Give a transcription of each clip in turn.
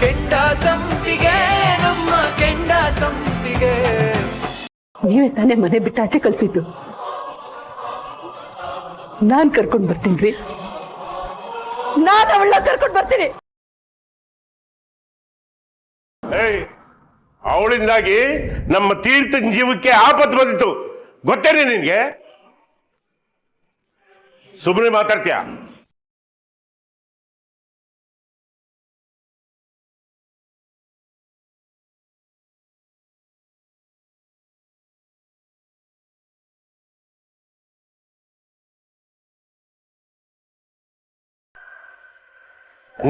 ಕೆಂಡ ಸಂಪಿಗೆ ನಮ್ಮ ಕೆಂಡ ಸಂಪಿಗೆ. ನೀವೇ ತಾನೇ ಮನೆ ಬಿಟ್ಟು ಆಚೆ ಕಳ್ಸಿದ್ದು. ನಾನ್ ಕರ್ಕೊಂಡ್ ಬರ್ತೀನಿ. ನಾನು ಅವಳನ್ನ ಕರ್ಕೊಂಡ್ ಬರ್ತೀನಿ. ಅವಳಿಂದಾಗಿ ನಮ್ಮ ತೀರ್ಥನ ಜೀವಕ್ಕೆ ಆಪತ್ತು ಬಂದಿತ್ತು, ಗೊತ್ತೇನೆ ನಿನ್ಗೆ? ಸುಮ್ಮನೆ ಮಾತಾಡ್ತೀಯ?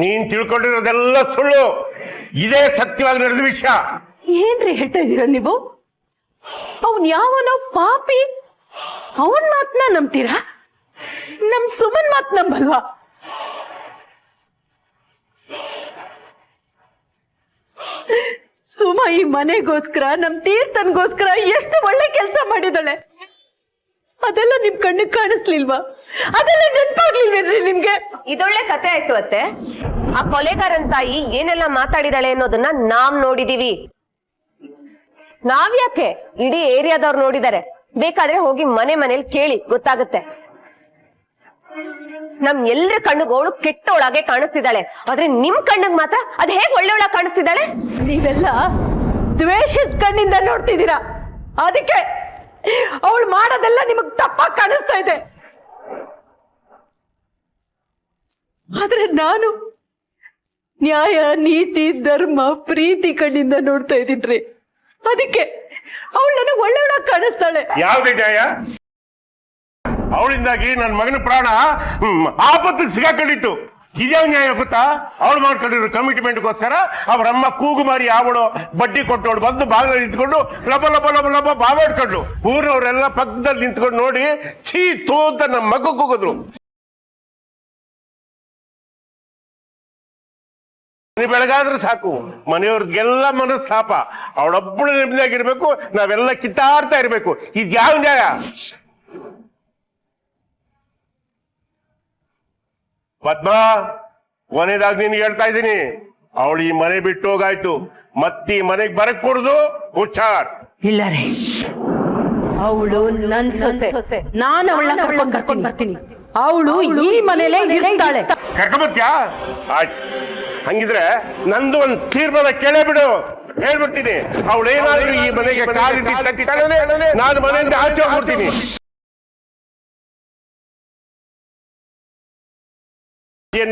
ನೀನ್ ತಿಳ್ಕೊಂಡಿರೋದೆಲ್ಲ ಸುಳ್ಳು. ಇದೇ ಸತ್ಯವಾಗಿ ನಡೆದ ವಿಷಯ. ಏನ್ರಿ ಹೇಳ್ತಾ ಇದ್ದೀರಾ ನೀವು? ಅವನ್ ಯಾವನೋ ಪಾಪಿ, ಅವನ್ ಮಾತ್ನ ನಂಬ್ತೀರಾ? ನಮ್ ಸುಮನ್ ಮಾತ್ ನಂಬಲ್ವಾ? ಸುಮ ಈ ಮನೆಗೋಸ್ಕರ ನಮ್ ತೀರ್ಥನ್ಗೋಸ್ಕರ ಎಷ್ಟು ಒಳ್ಳೆ ಕೆಲಸ ಮಾಡಿದಾಳೆ. ಅದೆಲ್ಲ ನಿಮ್ ಕಣ್ಣಿಗೆ ಕಾಣಿಸ್ಲಿಲ್ವಾ? ಅದೆಲ್ಲ ನೆನ್ಪಾಗ್ಲಿಲ್ವೇನ್ರಿ ನಿಮ್ಗೆ? ಇದೊಳ್ಳೆ ಕತೆ ಆಯ್ತು ಅತ್ತೆ. ಆ ಕೊಲೆಗಾರನ್ ತಾಯಿ ಏನೆಲ್ಲ ಮಾತಾಡಿದಾಳೆ ಅನ್ನೋದನ್ನ ನಾವ್ ನೋಡಿದೀವಿ. ನಾವ್ಯಾಕೆ, ಇಡೀ ಏರಿಯಾದವ್ರು ನೋಡಿದಾರೆ. ಬೇಕಾದ್ರೆ ಹೋಗಿ ಮನೇಲಿ ಕೇಳಿ, ಗೊತ್ತಾಗುತ್ತೆ. ನಮ್ ಎಲ್ರ ಕಣ್ಣಿಗೆ ಅವಳು ಕೆಟ್ಟವಳಾಗೆ ಕಾಣಿಸ್ತಿದ್ದಾಳೆ, ಆದ್ರೆ ನಿಮ್ ಕಣ್ಣಿಗೆ ಮಾತ್ರ ಅದ್ ಹೇಗ್ ಒಳ್ಳೆವಳಾಗಿ ಕಾಣಿಸ್ತಿದ್ದಾಳೆ? ನೀವೆಲ್ಲ ದ್ವೇಷದ ಕಣ್ಣಿಂದ ನೋಡ್ತಿದ್ದೀರಾ, ಅದಕ್ಕೆ ಅವಳು ಮಾಡೋದೆಲ್ಲ ನಿಮಗ್ ತಪ್ಪಾಗಿ ಕಾಣಿಸ್ತಾ ಇದೆ. ಆದ್ರೆ ನಾನು ನ್ಯಾಯ, ನೀತಿ, ಧರ್ಮ, ಪ್ರೀತಿ ಕಣ್ಣಿಂದ ನೋಡ್ತಾ ಇದ್ದೀನ್ರಿ. ಅದಕ್ಕೆ ಅವಳು ನನಗೆ ಒಳ್ಳೆವಳಾಗಿ ಕಾಣಿಸ್ತಾಳೆ. ಯಾವ್ದೇ ನ್ಯಾಯ? ಅವಳಿಂದಾಗಿ ನನ್ನ ಮಗನ ಪ್ರಾಣ ಆಪತ್ತಿಗೆ ಸಿಗಾಕೊಂಡಿತ್ತು. ಇದ್ಯಾವ ನ್ಯಾಯ ಗೊತ್ತಾ? ಅವಳು ಮಾಡ್ಕೊಂಡಿರೋ ಕಮಿಟ್ಮೆಂಟ್ಗೋಸ್ಕರ ಅವರಮ್ಮ ಕೂಗುಮಾರಿ ಅವಳು ಬಡ್ಡಿ ಕೊಟ್ಟವಳು ಬಂದು ಬಾಗಿಲಲ್ಲಿ ನಿಂತ್ಕೊಂಡು ಲಬ ಲಬ ಲಬ ಲಬ ಬಾವಾಡ್ಕೊಂಡ್ಲು. ಊರವರೆಲ್ಲ ಪಕ್ಕದಲ್ಲಿ ನಿಂತ್ಕೊಂಡು ನೋಡಿ ಛೀ ತೂ ಅಂತ ನಮ್ಮ ಮಗು ಕೂಗಿದ್ರು. ಬೆಳಗಾದ್ರೂ ಸಾಕು, ಮನೆಯವ್ರಿಗೆಲ್ಲ ಮನಸ್ಸು ಸಾಪ. ಅವಳೊಬ್ಬಳು ನೆಮ್ಮದಿಯಾಗಿರ್ಬೇಕು, ನಾವೆಲ್ಲ ಕಿತ್ತಾಡ್ತಾ ಇರ್ಬೇಕು. ಇದ್ಯಾವ ನ್ಯಾಯ? ಪದ್ಮಾ, ಕೊನೆದಾಗಿ ನಿನ್ಗೆ ಹೇಳ್ತಾ ಇದ್ದೀನಿ, ಅವಳು ಈ ಮನೆ ಬಿಟ್ಟು ಹೋಗಾಯ್ತು. ಮತ್ತೀ ಮನೆಗೆ ಬರಕ್ ಕೊಡುದು ಹುಚ್ಚಾರ್. ಇಲ್ಲ ರೀ, ಅವಳು ನನ್ ಸೊಸೆ. ನಾನು ಅವಳನ್ನ ಕರ್ಕೊಂಡ್ ಬರ್ತೀನಿ. ಅವಳು ಈ ಮನೇಲೆ ಇರ್ತಾಳೆ. ಕರ್ಕೊಂಬರ್ತ್ಯಾ? ಆಯ್ತು, ಹಂಗಿದ್ರೆ ನಂದು ಒಂದು ತೀರ್ಮಾನ ಕೇಳೇ ಬಿಡು. ಹೇಳ್ಬಿಡ್ತೀನಿ, ಅವಳೇನಾದ್ರೂ ಈ ಮನೆಗೆ ಕಾಲಿಟ್ಟು ತಕ್ಷಣನೇ ನಾನು ಮನೆಯಿಂದ ಆಚೆ ಹೋಗ್ಬಿಡ್ತೀನಿ.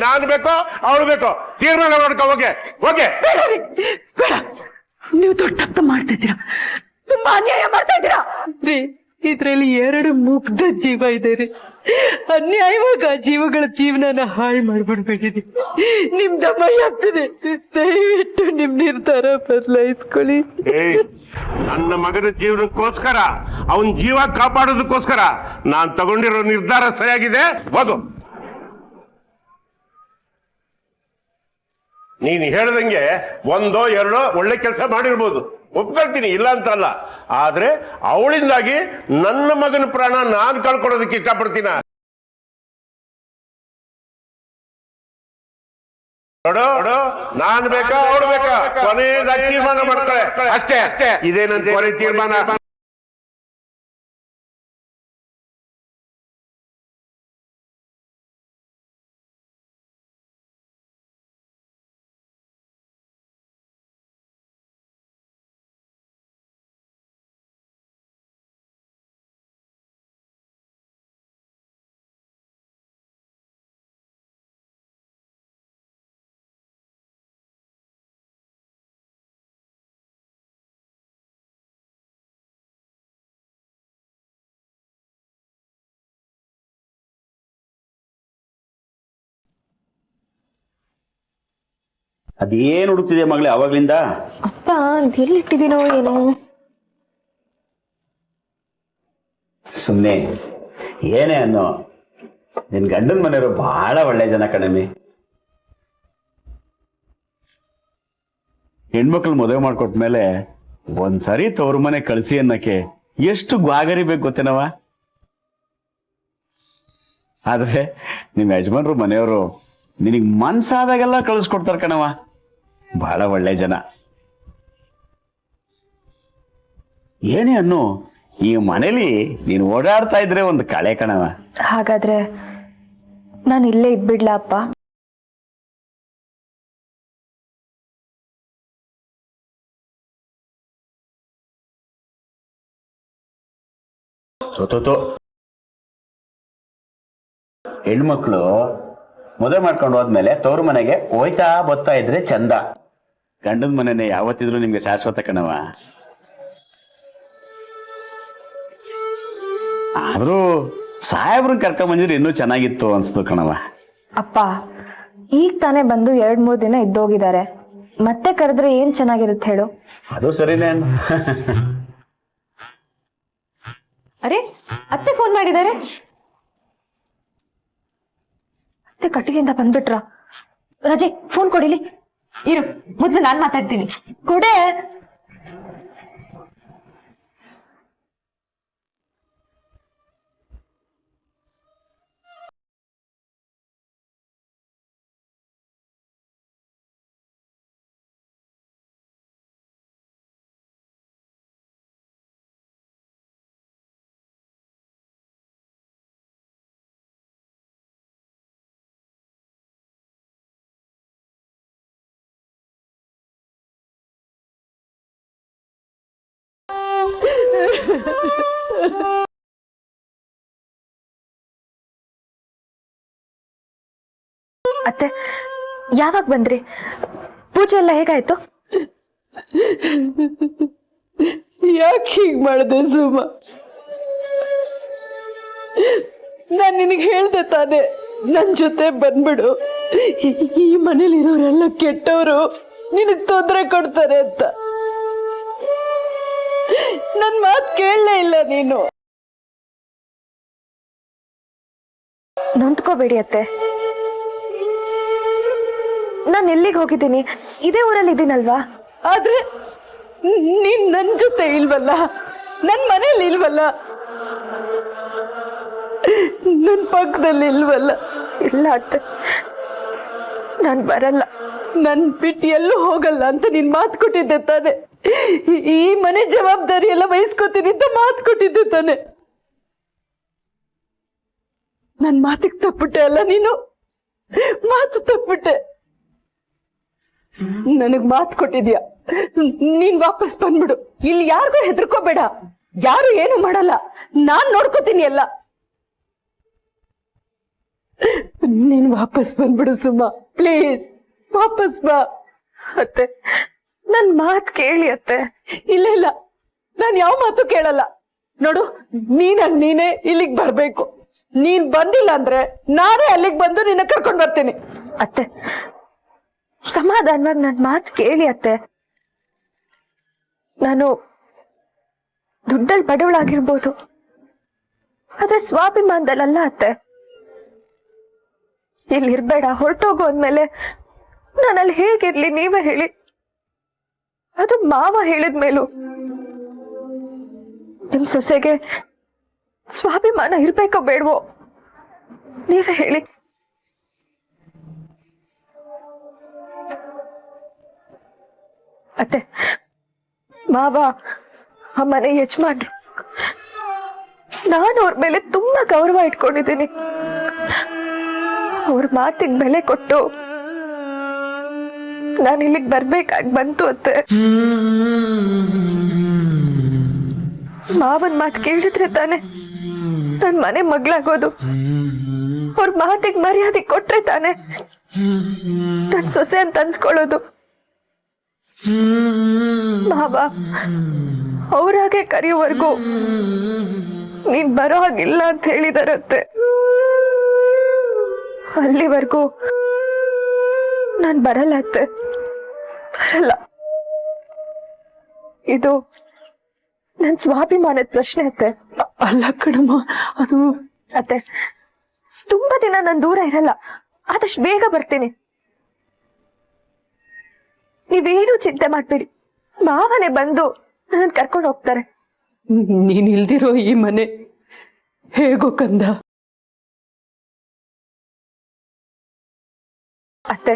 ನಾನು ಬೇಕೋ ಅವಳು ಬೇಕೋ ತೀರ್ಮಾನ ಮಾಡ್ಕೊ. ಹೋಗೆ ಹೋಗೆ. ಬೇಡ, ನೀವು ದೊಡ್ಡ ತಪ್ಪು ಮಾಡ್ತಿದ್ದೀರಾ, ತುಂಬಾ ಅನ್ಯಾಯ ಮಾಡ್ತಾ ಇದ್ದೀರಾ ರೀ. ಇದ್ರಲ್ಲಿ 2 ಮುಗ್ಧ ಜೀವ ಇದೆ ರೀ. ಅನ್ಯಾಯವಾಗ ಜೀವಗಳ ಜೀವನನ ಹಾಳು ಮಾಡ್ಬಿಡ್ಬೇಕಿದೆ. ನಿಮ್ ದಮ್ಮ ಆಗ್ತದೆ. ದಯವಿಟ್ಟು ನಿಮ್ ನಿರ್ಧಾರ ಬದಲಾಯಿಸ್ಕೊಳ್ಳಿ. ನನ್ನ ಮಗನ ಜೀವನಕ್ಕೋಸ್ಕರ, ಅವನ್ ಜೀವ ಕಾಪಾಡೋದಕ್ಕೋಸ್ಕರ ನಾನ್ ತಗೊಂಡಿರೋ ನಿರ್ಧಾರ ಸರಿಯಾಗಿದೆ. ಹೋಗು. ನೀನು ಹೇಳ್ದಂಗೆ 1 2 ಒಳ್ಳೆ ಕೆಲಸ ಮಾಡಿರ್ಬೋದು, ಒಪ್ಕೊಳ್ತೀನಿ, ಇಲ್ಲ ಅಂತಲ್ಲ. ಆದ್ರೆ ಅವಳಿಂದಾಗಿ ನನ್ನ ಮಗನ ಪ್ರಾಣ ನಾನು ಕಳ್ಕೊಡೋದಕ್ಕೆ ಇಷ್ಟಪಡ್ತೀನ? ನೋಡು, ನಾನು ಬೇಕಾ ಅವಳು ಬೇಕಾ? ಕೊನೆಯದಾಗಿ ತೀರ್ಮಾನ ಮಾಡ್ತಾರೆ ಅಷ್ಟೇ. ಇದೇನಂತ ಕೊನೆ ತೀರ್ಮಾನ? ಅದೇನು ಹುಡುಕ್ತಿದೆ ಮಗಳೇ ಅವಾಗ್ಲಿಂದ? ಅಪ್ಪ ಎಲ್ಲಿಟ್ಟಿದ್ದೀನೋ ಏನೋ. ಸುಮ್ಮನೆ ಏನೇ ಅನ್ನೋ, ನಿನ್ ಗಂಡನ ಮನೆಯವರು ಬಹಳ ಒಳ್ಳೆ ಜನ ಕಣಮಿ. ಹೆಣ್ಮಕ್ಳು ಮದುವೆ ಮಾಡ್ಕೊಟ್ಮೇಲೆ ಒಂದ್ಸರಿ ತವ್ರ ಮನೆ ಕಳಿಸಿ ಅನ್ನಕ್ಕೆ ಎಷ್ಟು ಗ್ವಾಗರಿಬೇಕು ಗೊತ್ತೇನವ. ಆದ್ರೆ ನಿಮ್ ಯಜಮಾನ್ರು ಮನೆಯವರು ನಿನಗ್ ಮನ್ಸಾದಾಗೆಲ್ಲ ಕಳಿಸ್ಕೊಡ್ತಾರ ಕಣವ. ಬಹಳ ಒಳ್ಳೆ ಜನ. ಏನೇ ಅನ್ನು ಈ ಮನೇಲಿ ನೀನು ಓಡಾಡ್ತಾ ಇದ್ರೆ ಒಂದು ಕಳೆ ಕಣವ. ಹಾಗಾದ್ರೆ ನಾನು ಇಲ್ಲೇ ಇದ್ಬಿಡ್ಲಾ ಅಪ್ಪ? ಸೋತೋತು. ಹೆಣ್ಮಕ್ಳು ಮದುವೆ ಮಾಡ್ಕೊಂಡು ಹೋದ್ಮೇಲೆ ತವ್ರ ಮನೆಗೆ ಹೋಯ್ತಾ ಬರ್ತಾ ಇದ್ರೆ ಚಂದ. ಗಂಡನ ಮನೆನೇ ಯಾವತ್ತಿದ್ರು ನಿಮ್ಗೆ ಶಾಶ್ವತ ಕಣವ. ಆದ್ರೂ ಸಾಹೇಬ್ರನ್ನ ಕರ್ಕೊಂಡ್ ಬಂದಿದ್ರೆ ಇನ್ನೂ ಚೆನ್ನಾಗಿತ್ತು ಅನ್ಸ್ತು ಕಣವ. ಅಪ್ಪ ಈಗ ತಾನೇ ಬಂದು 2-3 ದಿನ ಇದ್ದೋಗಿದ್ದಾರೆ, ಮತ್ತೆ ಕರೆದ್ರೆ ಏನ್ ಚೆನ್ನಾಗಿರುತ್ತೆ ಹೇಳು? ಅದು ಸರಿನೇ ಅನ್ನು. ಅರೆ ಅತ್ತೆ ಫೋನ್ ಮಾಡಿದ್ದಾರೆ. ಅತ್ತೆ ಕಟ್ಟಿಗೆಯಿಂದ ಬಂದ್ಬಿಟ್ರ? ರಜೆ ಫೋನ್ ಕೊಡಿಲಿ. ಇರು ಮೊದ್ಲು ನಾನ್ ಮಾತಾಡ್ತೀನಿ. ಕೊಡೆ. ಅತ್ತೆ ಯಾವಾಗ ಬಂದ್ರಿ? ಪೂಜೆ ಎಲ್ಲ ಹೇಗಾಯ್ತು? ಯಾಕೆ ಹೀಗ್ ಮಾಡ್ದೆ ಸುಮ? ನಾನ್ ನಿನಗೆ ಹೇಳ್ದೆ ತಾನೆ ನನ್ ಜೊತೆ ಬಂದ್ಬಿಡು, ಈ ಮನೇಲಿ ಇರೋರೆಲ್ಲ ಕೆಟ್ಟವರು, ನಿನಗ್ ತೊಂದರೆ ಕೊಡ್ತಾರೆ ಅಂತ. ನನ್ ಮಾತ್ ಕೇಳಲೇ ಇಲ್ಲ ನೀನು. ನೊಂದ್ಕೋಬೇಡಿ ಅತ್ತೆ, ನಾನು ಎಲ್ಲಿಗೆ ಹೋಗಿದ್ದೀನಿ? ಇದೇ ಊರಲ್ಲಿ ಇದ್ದೀನಲ್ವಾ? ಆದ್ರೆ ನೀನ್ ನನ್ ಜೊತೆ ಇಲ್ವಲ್ಲ, ನನ್ ಮನೇಲಿ ಇಲ್ವಲ್ಲ, ನನ್ ಪಕ್ಕದಲ್ಲಿ ಇಲ್ವಲ್ಲ. ಇಲ್ಲ ಅತ್ತೆ, ನಾನ್ ಬರಲ್ಲ. ನನ್ ಬಿಟ್ಟು ಎಲ್ಲೂ ಹೋಗಲ್ಲ ಅಂತ ನೀನ್ ಮಾತು ಕೊಟ್ಟಿದ್ದೆ ತಾನೆ. ಈ ಮನೆ ಜವಾಬ್ದಾರಿ ಎಲ್ಲ ವಹಿಸ್ಕೋತೀನಿ ಅಂತ ಮಾತು ಕೊಟ್ಟಿದ್ದೆ ತಾನೆ. ನನ್ ಮಾತಿಗೆ ತಪ್ಪಿಟ್ಟೆ ಅಲ್ಲ ನೀನು, ಮಾತು ತಪ್ಪಿಟ್ಟೆ. ನನಗ್ ಮಾತು ಕೊಟ್ಟಿದ್ಯಾ, ನೀನ್ ವಾಪಸ್ ಬಂದ್ಬಿಡು. ಇಲ್ಲಿ ಯಾರಿಗೂ ಹೆದರ್ಕೋಬೇಡ, ಯಾರು ಏನು ಮಾಡಲ್ಲ, ನಾನ್ ನೋಡ್ಕೋತೀನಿ ಎಲ್ಲ. ನೀನ್ ವಾಪಸ್ ಬಂದ್ಬಿಡು ಸುಮ್ಮ, ಪ್ಲೀಸ್ ವಾಪಸ್ ಬಾ. ಅತ್ತೆ ನನ್ ಮಾತ್ ಕೇಳಿ ಅತ್ತೆ. ಇಲ್ಲ ಇಲ್ಲ, ನಾನ್ ಯಾವ ಮಾತು ಕೇಳಲ್ಲ. ನೋಡು, ನೀನೇ ಇಲ್ಲಿಗ್ ಬರ್ಬೇಕು. ನೀನ್ ಬಂದಿಲ್ಲ ಅಂದ್ರೆ ನಾನೇ ಅಲ್ಲಿಗೆ ಬಂದು ನಿನ್ನ ಕರ್ಕೊಂಡ್ ಬರ್ತೀನಿ. ಅತ್ತೆ ಸಮಾಧಾನವಾಗಿ ನನ್ ಮಾತ್ ಕೇಳಿ ಅತ್ತೆ. ನಾನು ದುಡ್ಡಲ್ಲಿ ಬಡವಳಾಗಿರ್ಬೋದು, ಆದ್ರೆ ಸ್ವಾಭಿಮಾನದಲ್ಲ ಅತ್ತೆ. ಇಲ್ಲಿರ್ಬೇಡ, ಹೊರಟೋಗು ಅಂದ್ಮೇಲೆ ನಾನಲ್ಲಿ ಹೇಗಿರ್ಲಿ ನೀವೇ ಹೇಳಿ? ಅದು ಮಾವ ಹೇಳಿದ್ಮೇಲೂ ನಿಮ್ ಸೊಸೆಗೆ ಸ್ವಾಭಿಮಾನ ಇರ್ಬೇಕೋ ಬೇಡವೋ ನೀವೇ ಹೇಳಿ? ಅತ್ತೆ ಮಾವ ಆ ಮನೆ ಯಜಮಾನ್ರು, ನಾನು ಅವ್ರ ಮೇಲೆ ತುಂಬಾ ಗೌರವ ಇಟ್ಕೊಂಡಿದ್ದೀನಿ. ಅವ್ರ ಮಾತಿಗೆ ಬೆಲೆ ಕೊಟ್ಟು ನಾನು ಇಲ್ಲಿಗೆ ಬರ್ಬೇಕಾಗಿ ಬಂತು ಅತ್ತೆ. ಮಾವನ್ ಮಾತು ಕೇಳಿದ್ರೆ ತಾನೆ ನನ್ ಮನೆ ಮಗಳಾಗೋದು. ಅವ್ರ ಮಾತಿಗೆ ಮರ್ಯಾದೆ ಕೊಟ್ರೆ ತಾನೆ ನನ್ ಸೊಸೆ ಅಂತ ಅನ್ಸ್ಕೊಳ್ಳೋದು. ಮಾವ ಅವ್ರಾಗೆ ಕರೆಯೋವರೆಗೂ ನೀನ್ ಬರೋ ಹಾಗಿಲ್ಲ ಅಂತ ಹೇಳಿದಾರತ್ತೆ. ಅಲ್ಲಿವರೆಗೂ ನಾನ್ ಬರಲ್ಲ ಅತ್ತೆ, ಬರಲ್ಲ. ಇದು ನನ್ ಸ್ವಾಭಿಮಾನದ ಪ್ರಶ್ನೆ ಅತ್ತೆ. ಅಲ್ಲ ಕಣಮ್ಮ, ಅದು ಅತ್ತೆ ತುಂಬಾ ದಿನ ನಾನ್ ದೂರ ಇರಲ್ಲ, ಆದಷ್ಟು ಬೇಗ ಬರ್ತೀನಿ. ನೀವೇನು ಚಿಂತೆ ಮಾಡ್ಬೇಡಿ, ಮಾವನೇ ಬಂದು ನನ್ನ ಕರ್ಕೊಂಡು ಹೋಗ್ತಾರೆ. ನೀನ್ ಇಲ್ದಿರೋ ಈ ಮನೆ ಹೇಗೋ ಕಂದ. ಅತ್ತೆ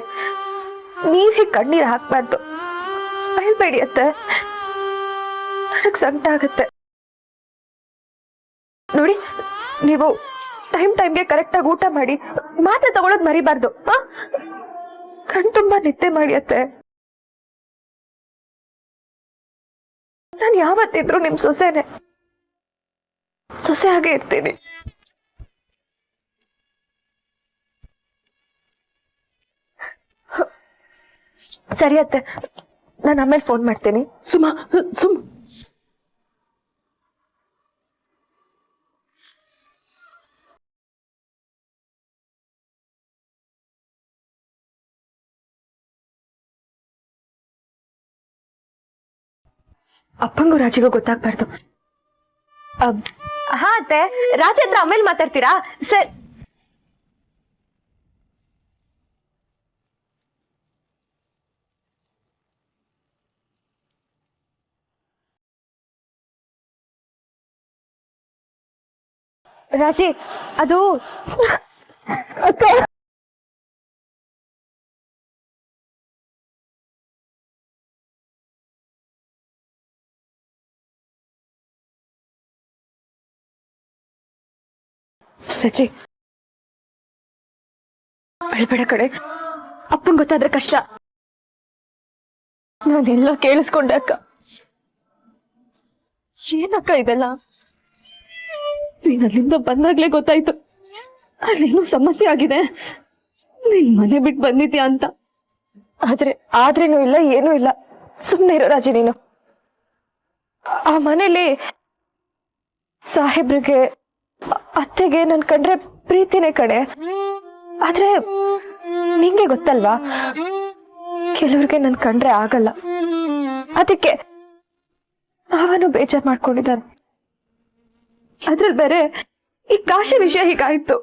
ನೀವ್ ಹೀಗೆ ಕಣ್ಣೀರು ಹಾಕ್ಬಾರ್ದು. ಅಳ್ಬೇಡಿ ಅತ್ತೆ, ನನಗ್ ಸಂಕಟ ಆಗತ್ತೆ. ನೋಡಿ, ನೀವು ಟೈಮ್ಗೆ ಕರೆಕ್ಟಾಗಿ ಊಟ ಮಾಡಿ, ಮಾತ್ರೆ ತಗೊಳೋದ್ ಮರಿಬಾರ್ದು. ಕಣ್ ತುಂಬಾ ನಿದ್ದೆ ಮಾಡಿ ಅತ್ತೆ. ನಾನು ಯಾವತ್ತಿದ್ರು ನಿಮ್ ಸೊಸೆನೆ, ಸೊಸೆ ಹಾಗೆ ಇರ್ತೀನಿ. ಸರಿ ಅತ್ತೆ, ನಾನು ಆಮೇಲೆ ಫೋನ್ ಮಾಡ್ತೀನಿ. ಸುಮಾ ಅಪ್ಪಂಗೂ ರಾಜಿಗೂ ಗೊತ್ತಾಗ್ಬಾರ್ದು. ಹಾ ಅತ್ತೆ, ರಾಜ ಹತ್ರ ಆಮೇಲೆ ಮಾತಾಡ್ತೀರಾ? ಸರ್, ರಾಜಿ, ಅದು ರಜಿ, ಅಳ್ಬೇಡ ಕಡೆ. ಅಪ್ಪನ್ ಗೊತ್ತಾದ್ರೆ ಕಷ್ಟ. ನಾನೆಲ್ಲ ಕೇಳಿಸ್ಕೊಂಡೆ ಅಕ್ಕ. ಏನಕ್ಕ ಇದೆಲ್ಲ? ನೀನ್ ಅಲ್ಲಿಂದ ಬಂದಾಗ್ಲೇ ಗೊತ್ತಾಯ್ತು ಅಲ್ಲೇನೋ ಸಮಸ್ಯೆ ಆಗಿದೆ, ನಿನ್ ಮನೆ ಬಿಟ್ಟು ಬಂದಿದ್ಯಾ ಅಂತ. ಆದ್ರೇನು ಇಲ್ಲ, ಏನೂ ಇಲ್ಲ. ಸುಮ್ನೆ ಇರೋ ರಾಜಿ ನೀನು. ಆ ಮನೇಲಿ ಸಾಹೇಬ್ರಿಗೆ, ಅತ್ತೆಗೆ ನನ್ ಕಂಡ್ರೆ ಪ್ರೀತಿನೇ ಕಡೆ. ಆದ್ರೆ ನಿಂಗೆ ಗೊತ್ತಲ್ವಾ, ಕೆಲವ್ರಿಗೆ ನನ್ ಕಂಡ್ರೆ ಆಗಲ್ಲ. ಅದಕ್ಕೆ ಅವನು ಬೇಜಾರ್ ಮಾಡ್ಕೊಂಡಿದ್ದಾನೆ. ಅದ್ರಲ್ಲಿ ಬೇರೆ ಈ ಕಾಶಿ ವಿಷಯ ಹೀಗಾಯ್ತು.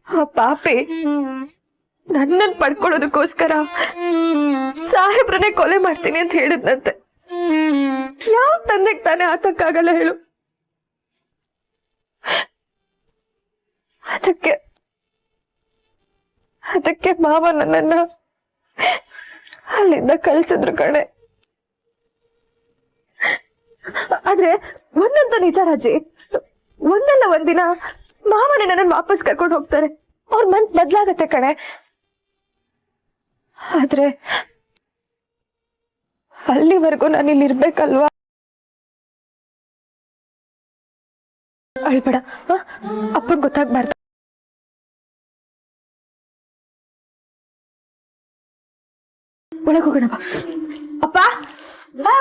ಆ ಪಾಪಿ ನನ್ನನ್ ಪಡ್ಕೊಳ್ಳೋದಕ್ಕೋಸ್ಕರ ಸಾಹೇಬ್ರನ್ನೇ ಕೊಲೆ ಮಾಡ್ತೀನಿ ಅಂತ ಹೇಳಿದ್ನಂತೆ. ಯಾವ ತಂದೆಗೆ ತಾನೇ ಆತಕ್ಕಾಗಲ್ಲ ಹೇಳು? ಅದಕ್ಕೆ ಮಾವ ನನ್ನನ್ನ ಅಲ್ಲಿಂದ ಕಳ್ಸಿದ್ರು ಕಣೆ. ಆದ್ರೆ ಒಂದಂತೂ ನಿಜ ರಾಜಿ, ಒಂದಲ್ಲ ಒಂದಿನ ಮಾವನೇ ನನ್ನನ್ನು ವಾಪಸ್ ಕರ್ಕೊಂಡು ಹೋಗ್ತಾರೆ. ಅವ್ರ ಮನ್ಸ್ ಬದ್ಲಾಗತ್ತೆ ಕಣೆ. ಆದ್ರೆ ಅಲ್ಲಿವರೆಗೂ ನಾನು ಇಲ್ಲಿ ಇರ್ಬೇಕಲ್ವಾ? ಅಳ್ಬೇಡ, ಅಪ್ಪನ್ ಗೊತ್ತಾಗ್ಬಾರ್ದು. ಒಳಗೋಗೋಣ ಬಾ. ಅಪ್ಪ ಬಾ.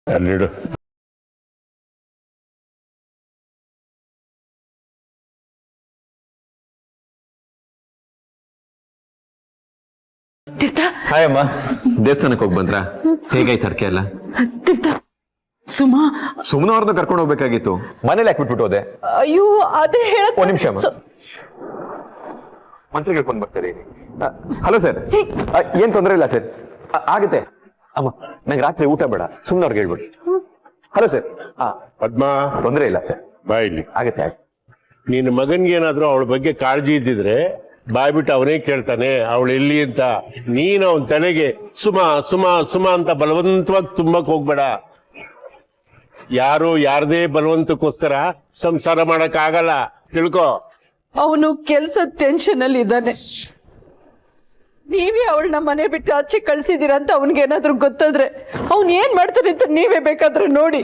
ಅಲ್ಲಿಡು. ತೀರ್ಥ, ಹಾಯ್ ಅಮ್ಮ, ದೇವಸ್ಥಾನಕ್ಕೆ ಹೋಗಿ ಬಂದ್ರಾ? ಹೇಗಾಯ್ತು ಅರ್ಕೆ ಎಲ್ಲ? ತೀರ್ಥ, ಸುಮಾ ಸುಮ್ಮನೆ ಅವ್ರನ್ನ ಕರ್ಕೊಂಡು ಹೋಗ್ಬೇಕಾಗಿತ್ತು, ಮನೇಲಿ ಹಾಕ್ಬಿಟ್ಬಿಟ್ಟು ಹೋದೆ. ಅಯ್ಯೋ, ಅದೇ ಹೇಳಕ್ ಒಂದ್ ನಿಮಿಷ ಮಂತ್ರಿ ಹೇಳ್ಕೊಂಡು ಬರ್ತಾರೆ. ಹಲೋ ಸರ್, ಏನ್ ತೊಂದರೆ ಇಲ್ಲ ಸರ್, ಆಗುತ್ತೆ. ಅಮ್ಮ, ನಂಗೆ ರಾತ್ರಿ ಊಟ ಬೇಡ, ಸುಮ್ಮನೆ ಅವ್ರಿಗೆ ಹೇಳ್ಬಿಡಿ. Hello sir. ಪದ್ಮಾ, ತೊಂದರೆ ಇಲ್ಲ ಸರ್, ಬಾ ಇಲ್ಲಿ. ಆಗುತ್ತೆ. ನಿನ್ನ ಮಗನ್ಗೇನಾದ್ರೂ ಅವಳ ಬಗ್ಗೆ ಕಾಳಜಿ ಇದ್ದಿದ್ರೆ ಬಾಯ್ಬಿಟ್ಟು ಅವನೇ ಕೇಳ್ತಾನೆ ಅವಳು ಎಲ್ಲಿ ಅಂತ. ನೀನು ಅವನ ತಲೆಗೆ ಸುಮಾ ಸುಮಾ ಸುಮಾ ಅಂತ ಬಲವಂತವಾಗಿ ತುಂಬಕ್ ಹೋಗ್ಬೇಡ. ಯಾರು ಯಾರದೇ ಬಲವಂತಕ್ಕೋಸ್ಕರ ಸಂಸಾರ ಮಾಡಕ್ ಆಗಲ್ಲ, ತಿಳ್ಕೊ. ಅವನು ಕೆಲ್ಸದ ಟೆನ್ಷನ್ ಅಲ್ಲಿ ಇದ್ದಾನೆ. ನೀವೇ ಅವಳನ್ನ ಮನೆ ಬಿಟ್ಟು ಆಚೆ ಕಳ್ಸಿದೀರ ಅಂತ ಅವನ್ಗೇನಾದ್ರೂ ಗೊತ್ತಾದ್ರೆ ಅವ್ನ್ ಏನ್ ಮಾಡ್ತಾನೆ ಅಂತ ನೀವೇ ಬೇಕಾದ್ರೆ ನೋಡಿ.